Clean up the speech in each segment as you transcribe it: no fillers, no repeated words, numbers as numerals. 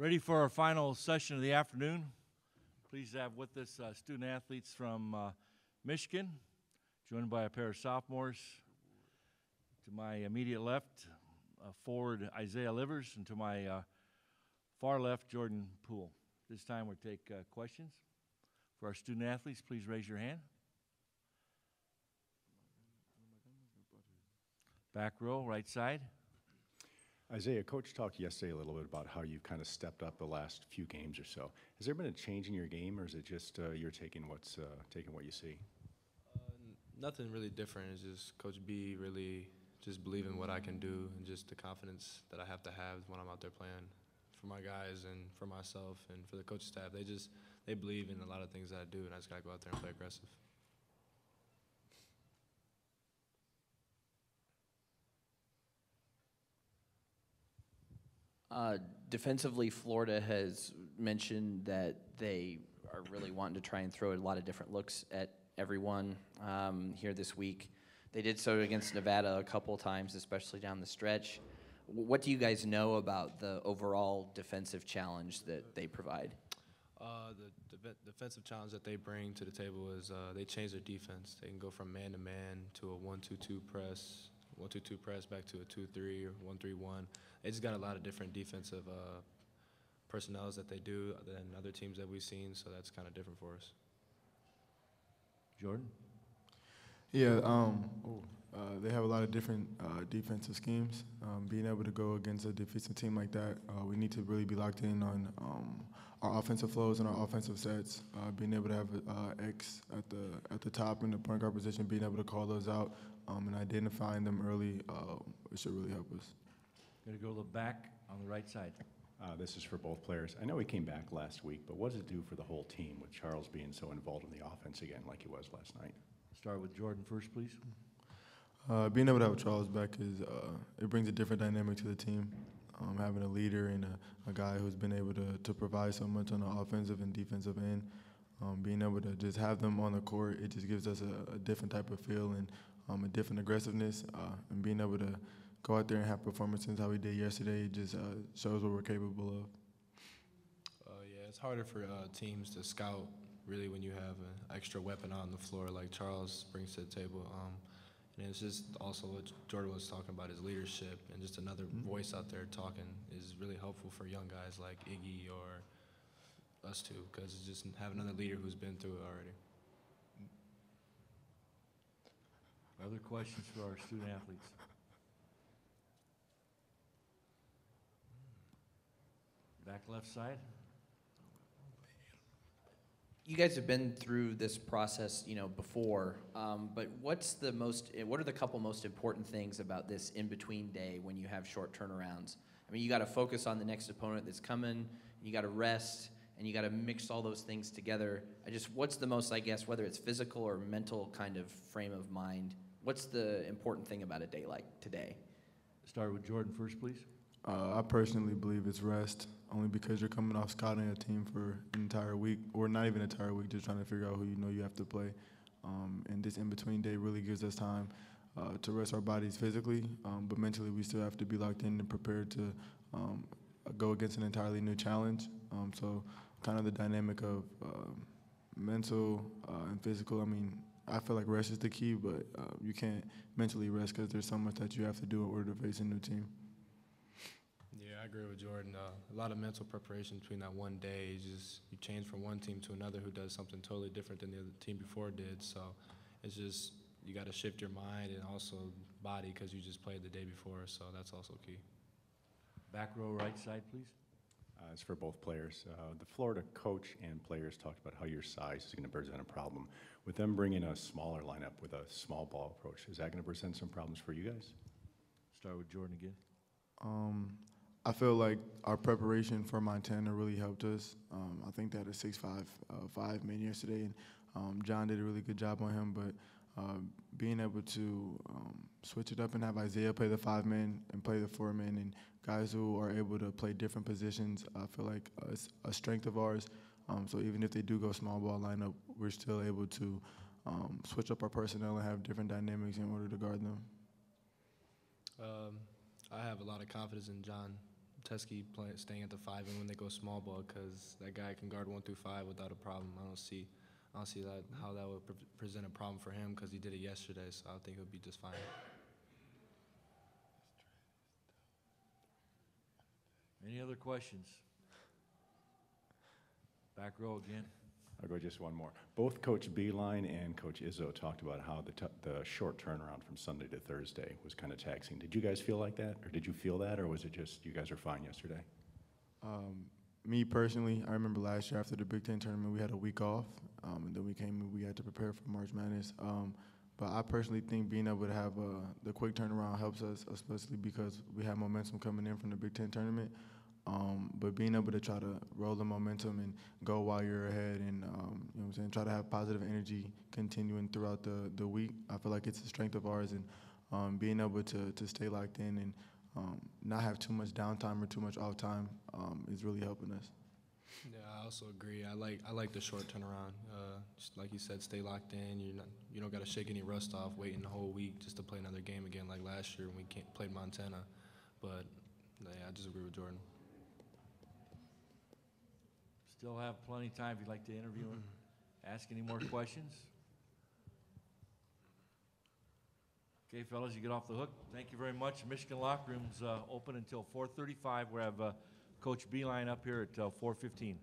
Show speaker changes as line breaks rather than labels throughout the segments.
Ready for our final session of the afternoon. Pleased to have with us student athletes from Michigan, joined by a pair of sophomores. To my immediate left, forward Isaiah Livers, and to my far left, Jordan Poole. This time we'll take questions. For our student athletes, please raise your hand. Back row, right side.
Isaiah, Coach talked yesterday a little bit about how you've kind of stepped up the last few games or so. Has there been a change in your game, or is it just you're taking what you see?
Nothing really different. It's just Coach B really just believing what I can do and just the confidence that I have when I'm out there playing for my guys and for myself and for the coaching staff. They believe in a lot of things that I do, and I just got to go out there and play aggressive.
Defensively, Florida has mentioned that they are really wanting to try and throw a lot of different looks at everyone here this week. They did so against Nevada a couple times, especially down the stretch. What do you guys know about the overall defensive challenge that they provide?
The defensive challenge that they bring to the table is they change their defense. They can go from man-to-man to a 1-2-2 press, 1-2-2 press back to a 2-3 or 1-3-1. They just got a lot of different defensive personnels that they do than other teams that we've seen, so that's kind of different for us.
Jordan?
Yeah, they have a lot of different defensive schemes. Being able to go against a defensive team like that, we need to really be locked in on our offensive flows and our offensive sets. Being able to have X at the top in the point guard position, being able to call those out and identifying them early, it should really help us.
Going to go to the back on the right side.
This is for both players. I know he came back last week, but what does it do for the whole team with Charles being so involved in the offense again like he was last night?
Start with Jordan first, please.
Being able to have Charles back it brings a different dynamic to the team. Having a leader and a guy who's been able to provide so much on the offensive and defensive end. Being able to just have them on the court, it just gives us a different type of feel and a different aggressiveness. And being able to go out there and have performances how we did yesterday, it just shows what we're capable of.
Yeah, it's harder for teams to scout, really, when you have an extra weapon on the floor like Charles brings to the table. And it's just also what Jordan was talking about, his leadership, and just another voice out there talking is really helpful for young guys like Iggy or us too, because it's just have another leader who's been through it already.
Other questions for our student athletes? Back left side.
You guys have been through this process, before, but what are the couple most important things about this in-between day when you have short turnarounds? I mean, you got to focus on the next opponent that's coming, you got to rest, and you got to mix all those things together. What's the most, whether it's physical or mental kind of frame of mind, what's the important thing about a day like today?
Start with Jordan first, please.
I personally believe it's rest, only because you're coming off scouting a team for an entire week, or not even an entire week, just trying to figure out who you have to play. And this in-between day really gives us time to rest our bodies physically, but mentally we still have to be locked in and prepared to go against an entirely new challenge. So kind of the dynamic of mental and physical. I mean, I feel like rest is the key, but you can't mentally rest because there's so much that you have to do in order to face a new team.
Yeah, I agree with Jordan. A lot of mental preparation between that one day. You change from one team to another who does something totally different than the other team before did. So it's just you got to shift your mind and also body because you just played the day before. So that's also key.
Back row right side, please.
It's for both players. The Florida coach and players talked about how your size is going to present a problem. With them bringing a smaller lineup with a small ball approach, is that going to present some problems for you guys?
Start with Jordan again.
I feel like our preparation for Montana really helped us. I think they had a 6'5" 5-man yesterday, and John did a really good job on him. But being able to switch it up and have Isaiah play the 5-man and play the 4-man, and guys who are able to play different positions, I feel like it's a strength of ours. So even if they do go small ball lineup, we're still able to switch up our personnel and have different dynamics in order to guard them.
I have a lot of confidence in John Teskey staying at the 5 and when they go small ball because that guy can guard 1 through 5 without a problem. I don't see that how that would present a problem for him because he did it yesterday. So I think he'll be just fine.
Any other questions? Back row again.
I'll go just one more. Both Coach Beeline and Coach Izzo talked about how the short turnaround from Sunday to Thursday was kind of taxing. Did you guys feel like that, or did you feel that, or was it just you guys are fine yesterday?
Me personally, I remember last year after the Big Ten tournament, we had a week off, and then we had to prepare for March Madness. But I personally think being able to have the quick turnaround helps us, especially because we have momentum coming in from the Big Ten tournament. But being able to try to roll the momentum and go while you're ahead and, you know what I'm saying, try to have positive energy continuing throughout the week, I feel like it's a strength of ours. And being able to stay locked in and not have too much downtime or too much off time is really helping us.
Yeah, I also agree. I like the short turnaround. Just like you said, stay locked in. You don't got to shake any rust off, waiting the whole week just to play another game again like last year when we played Montana. But yeah, I just agree with Jordan.
Still have plenty of time if you'd like to interview him. Ask any more questions? Okay, fellas, you get off the hook. Thank you very much. Michigan locker room's open until 4:35. We have Coach Beeline up here at 4:15.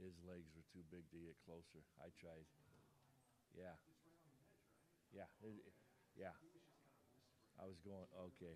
His legs were too big to get closer. I tried. Yeah. Yeah. Yeah. I was going, okay.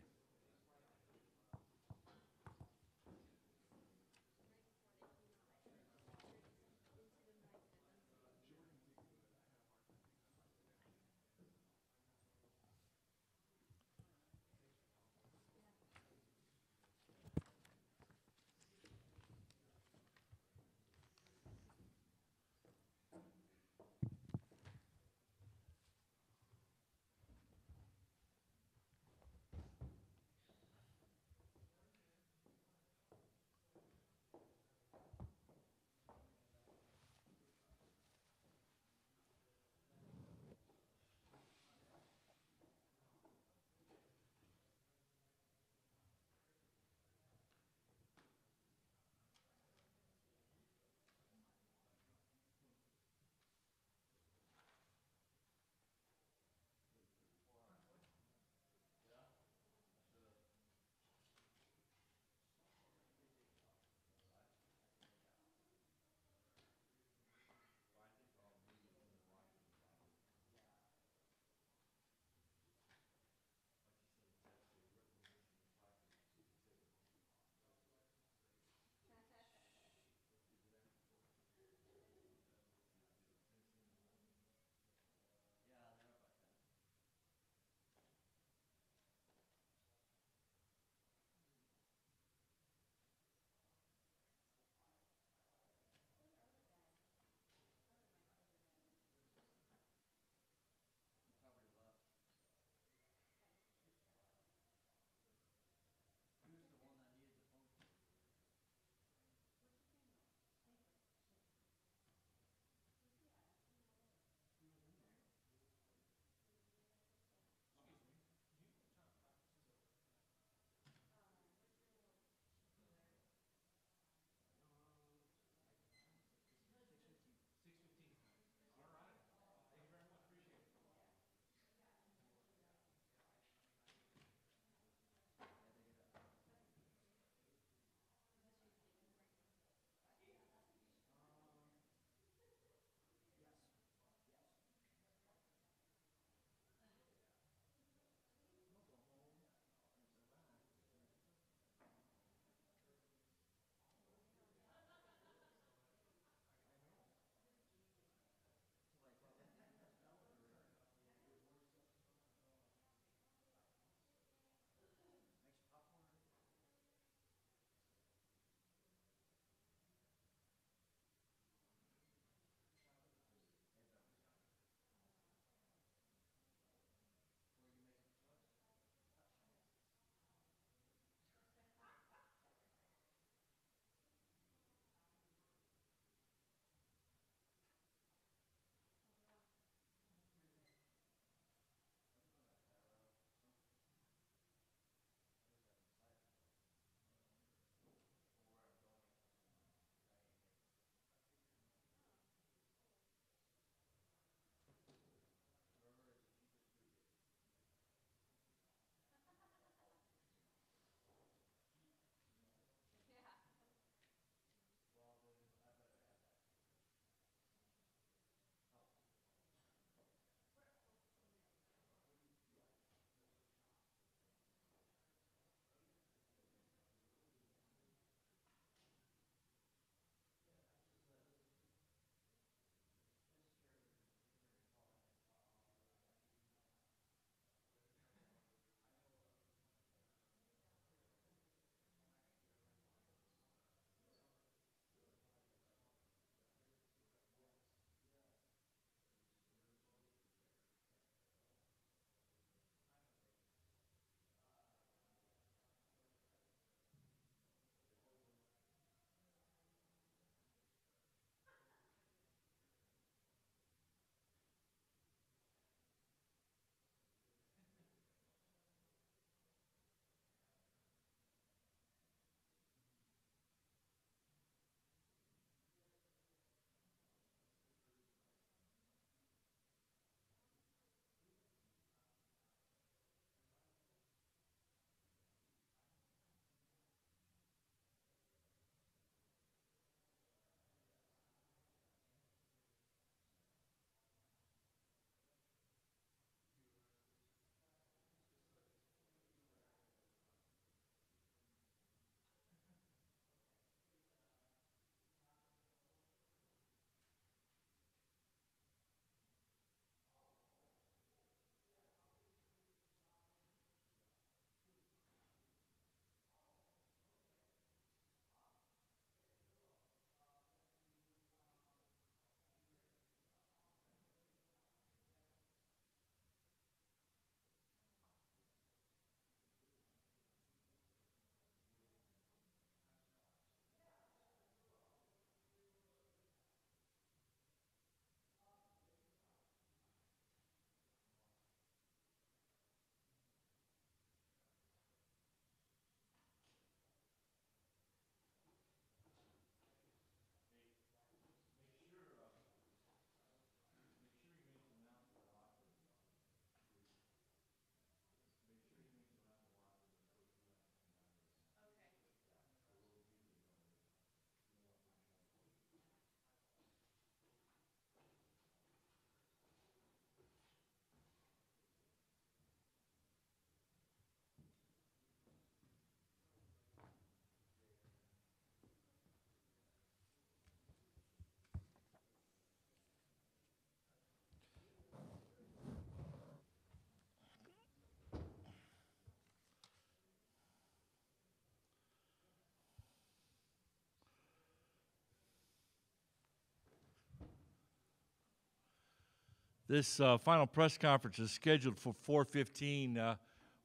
This final press conference is scheduled for 4:15.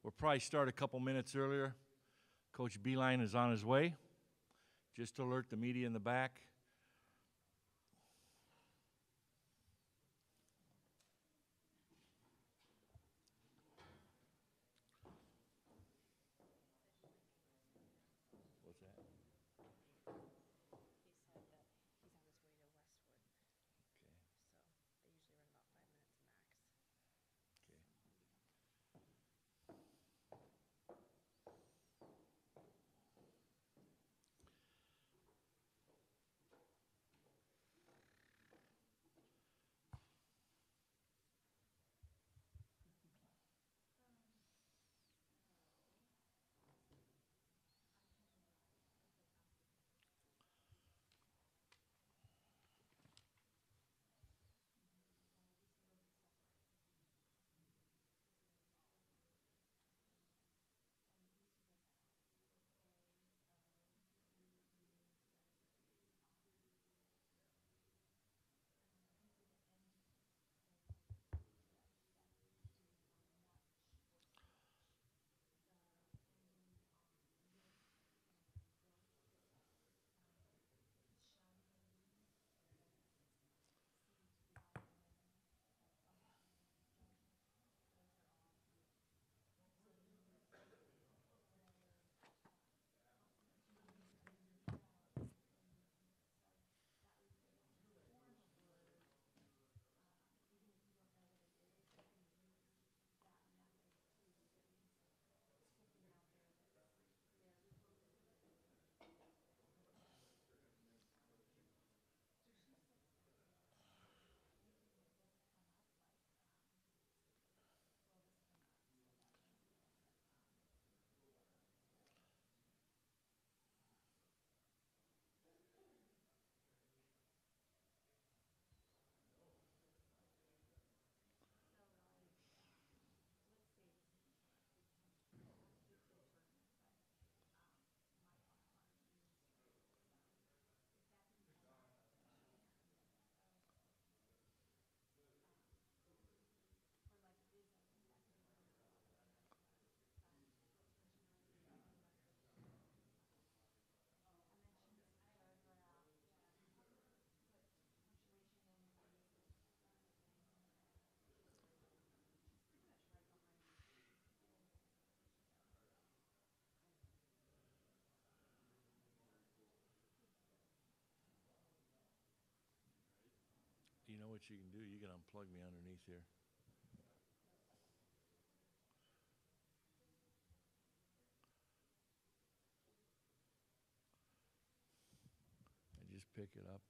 We'll probably start a couple minutes earlier. Coach Beeline is on his way. Just to alert the media in the back. What's that? You know what you can do? You can unplug me underneath here. And just pick it up.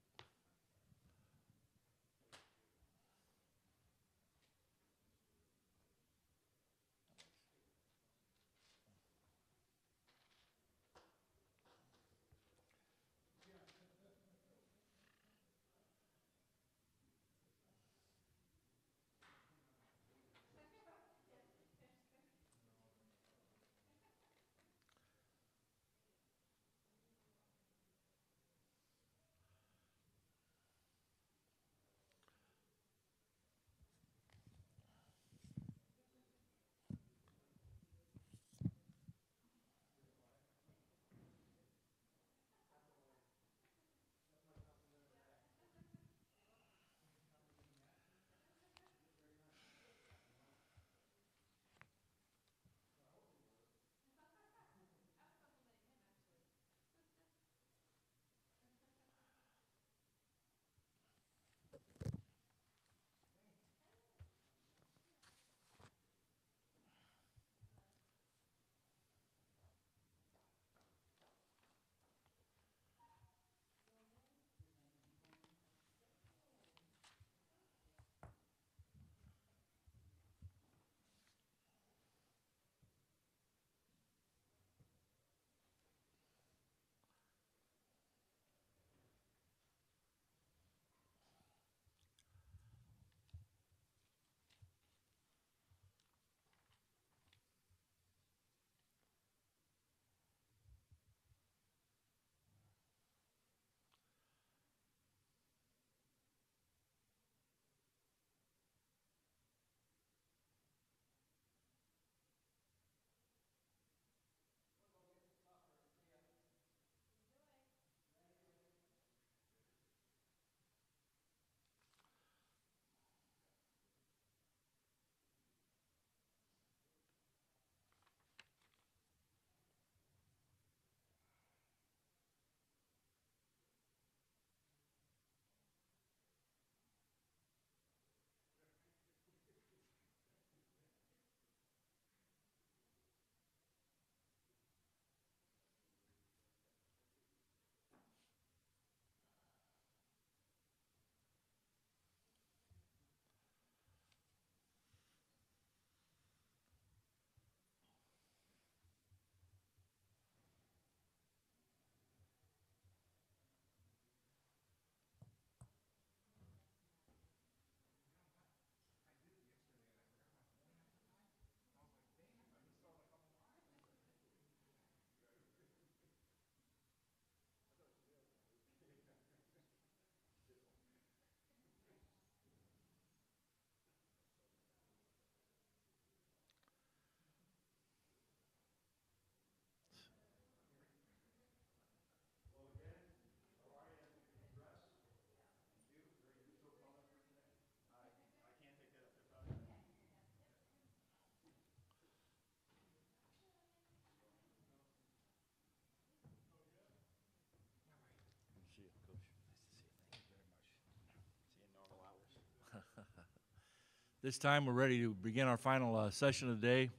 This time, we're ready to begin our final session of the day.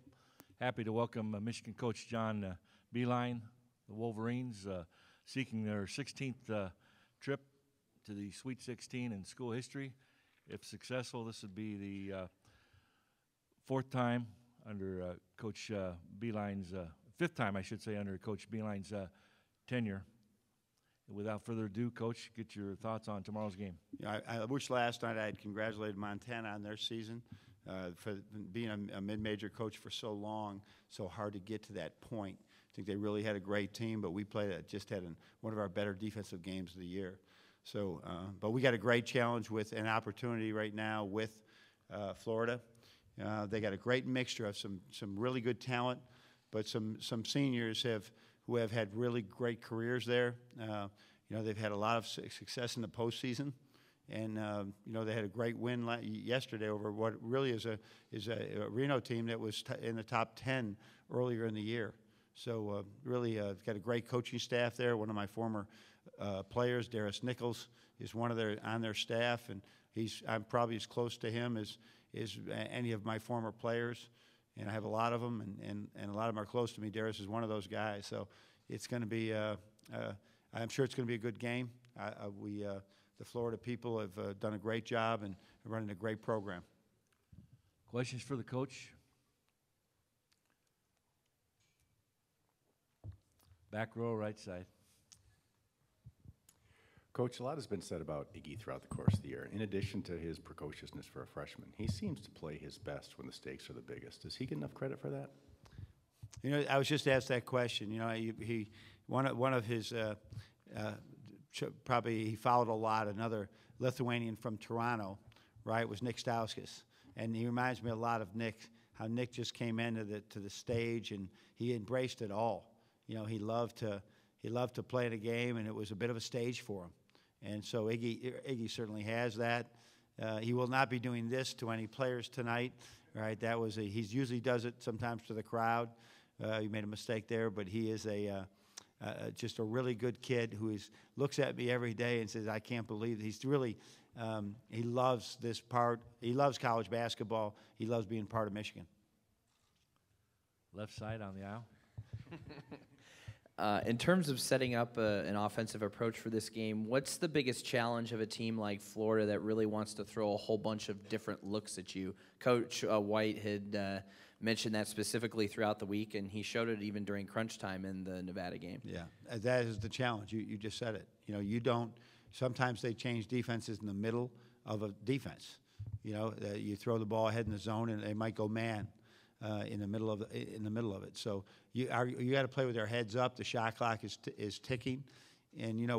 Happy to welcome Michigan coach John Beeline, the Wolverines, seeking their 16th trip to the Sweet 16 in school history. If successful, this would be the fourth time under Coach Beeline's, fifth time, I should say, under Coach Beeline's tenure. Without further ado, Coach, get your thoughts on tomorrow's game.
Yeah, I wish last night I had congratulated Montana on their season for being a mid-major coach for so long, so hard to get to that point. I think they really had a great team, but we just had one of our better defensive games of the year. So, but we got a great challenge with an opportunity right now with Florida. They got a great mixture of some really good talent, but some seniors who have had really great careers there. You know, they've had a lot of success in the postseason, and you know, they had a great win yesterday over what really is a Reno team that was in the top 10 earlier in the year. So really got a great coaching staff there. One of my former players, Darius Nichols, is on their staff, and I'm probably as close to him as any of my former players. And I have a lot of them, and a lot of them are close to me. Darius is one of those guys. So it's going to be, I'm sure it's going to be a good game. The Florida people have done a great job and are running a great program.
Questions for the coach? Back row, right side.
Coach, a lot has been said about Iggy throughout the course of the year. In addition to his precociousness for a freshman, he seems to play his best when the stakes are the biggest. Does he get enough credit for that?
You know, I was just asked that question. You know, one of his probably he followed a lot. Another Lithuanian from Toronto, right, was Nick Stauskas, and he reminds me a lot of Nick. How Nick just came into the stage and he embraced it all. You know, he loved to play the game, and it was a bit of a stage for him. And so Iggy certainly has that. He will not be doing this to any players tonight, right? He usually does it sometimes to the crowd. He made a mistake there, but he is just a really good kid who looks at me every day and says, "I can't believe it." He's really he loves this part. He loves college basketball. He loves being part of Michigan.
Left side on the aisle.
In terms of setting up an offensive approach for this game, what's the biggest challenge of a team like Florida that really wants to throw a whole bunch of different looks at you? Coach White had mentioned that specifically throughout the week, and he showed it even during crunch time in the Nevada game.
Yeah, that is the challenge. You just said it. You know, sometimes they change defenses in the middle of a defense. You know, you throw the ball ahead in the zone, and they might go man. In the middle of it, so you got to play with their heads up. The shot clock is ticking, and you know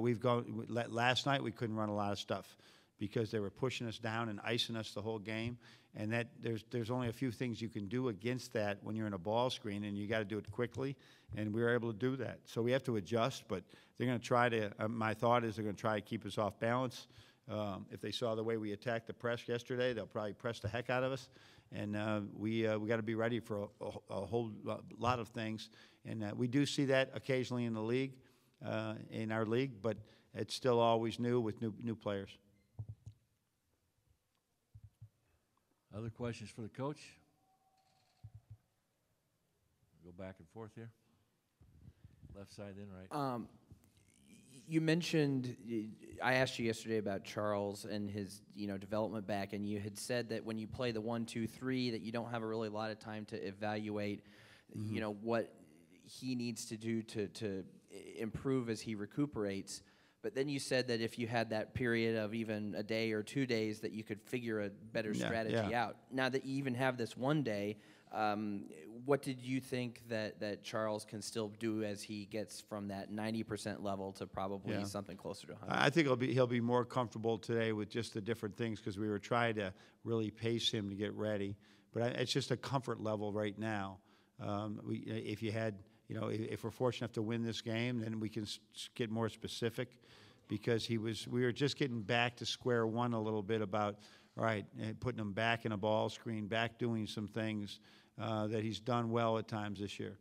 last night we couldn't run a lot of stuff because they were pushing us down and icing us the whole game. And that there's only a few things you can do against that when you're in a ball screen, and you got to do it quickly. And we were able to do that. So we have to adjust, but they're going to try to. My thought is they're going to try to keep us off balance. If they saw the way we attacked the press yesterday, they'll probably press the heck out of us. And we got to be ready for a whole lot of things. And we do see that occasionally in the league, in our league, but it's still always new with new players.
Other questions for the coach? Go back and forth here. Left side, then right.
You mentioned, I asked you yesterday about Charles and his, development back, and you had said that when you play the 1-2-3, that you don't have a really lot of time to evaluate, what he needs to do to improve as he recuperates. But then you said that if you had that period of even a day or 2 days, that you could figure a better strategy out. Now that you even have this one day, what did you think that Charles can still do as he gets from that 90% level to probably something closer to 100?
I think he'll be more comfortable today with just the different things because we were trying to really pace him to get ready. But it's just a comfort level right now. If we're fortunate enough to win this game, then we can get more specific because we were just getting back to square one a little bit about, putting him back in a ball screen, back doing some things that he's done well at times this year.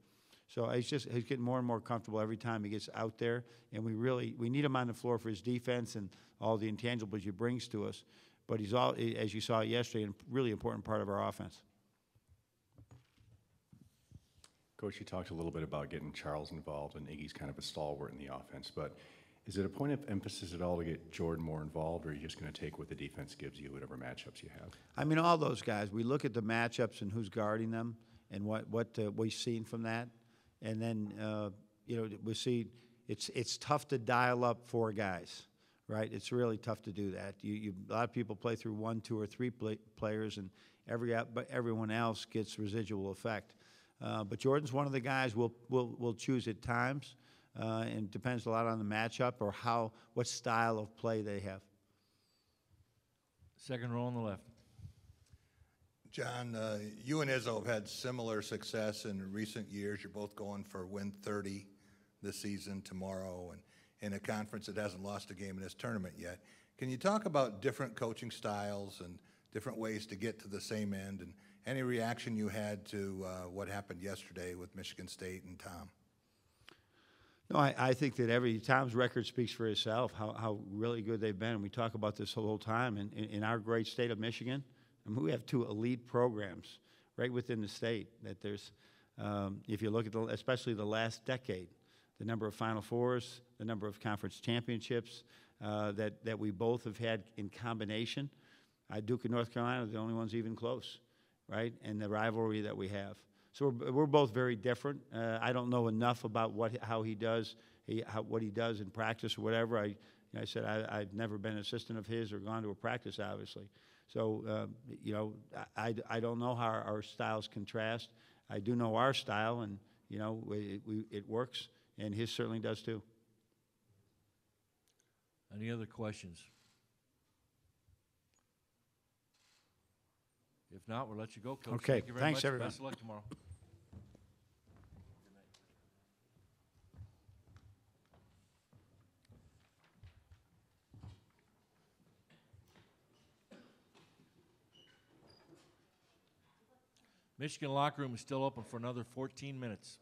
So he's getting more and more comfortable every time he gets out there, and we need him on the floor for his defense and all the intangibles he brings to us. but he's as you saw yesterday, a really important part of our offense.
Coach, you talked a little bit about getting Charles involved, and Iggy's kind of a stalwart in the offense, but is it a point of emphasis at all to get Jordan more involved, or are you just going to take what the defense gives you, whatever matchups you have?
I mean, all those guys, we look at the matchups and who's guarding them and what we've seen from that. And then, we see it's tough to dial up 4 guys, right? It's really tough to do that. A lot of people play through 1, 2, or 3 players, and everyone else gets residual effect. But Jordan's one of the guys we'll choose at times, and depends a lot on the matchup or what style of play they have.
Second row on the left.
John, you and Izzo have had similar success in recent years. You're both going for win 30 this season, tomorrow, and in a conference that hasn't lost a game in this tournament yet. Can you talk about different coaching styles and different ways to get to the same end, and any reaction you had to what happened yesterday with Michigan State and Tom?
No, I think that Tom's record speaks for itself, how really good they've been. And we talk about this the whole time. In our great state of Michigan, I mean, we have 2 elite programs right within the state. That there's, if you look at especially the last decade, the number of Final Fours, the number of conference championships that we both have had in combination. Duke and North Carolina are the only ones even close, right? And the rivalry that we have. So we're both very different. I don't know enough about what he does in practice or whatever. I said I've never been an assistant of his or gone to a practice, obviously. So I don't know how our styles contrast. I do know our style, and it works, and his certainly does too.
Any other questions? If not, we'll let you go, Coach.
Okay,
Thank you very
thanks,
much.
everyone.
Best of luck tomorrow. Michigan locker room is still open for another 14 minutes.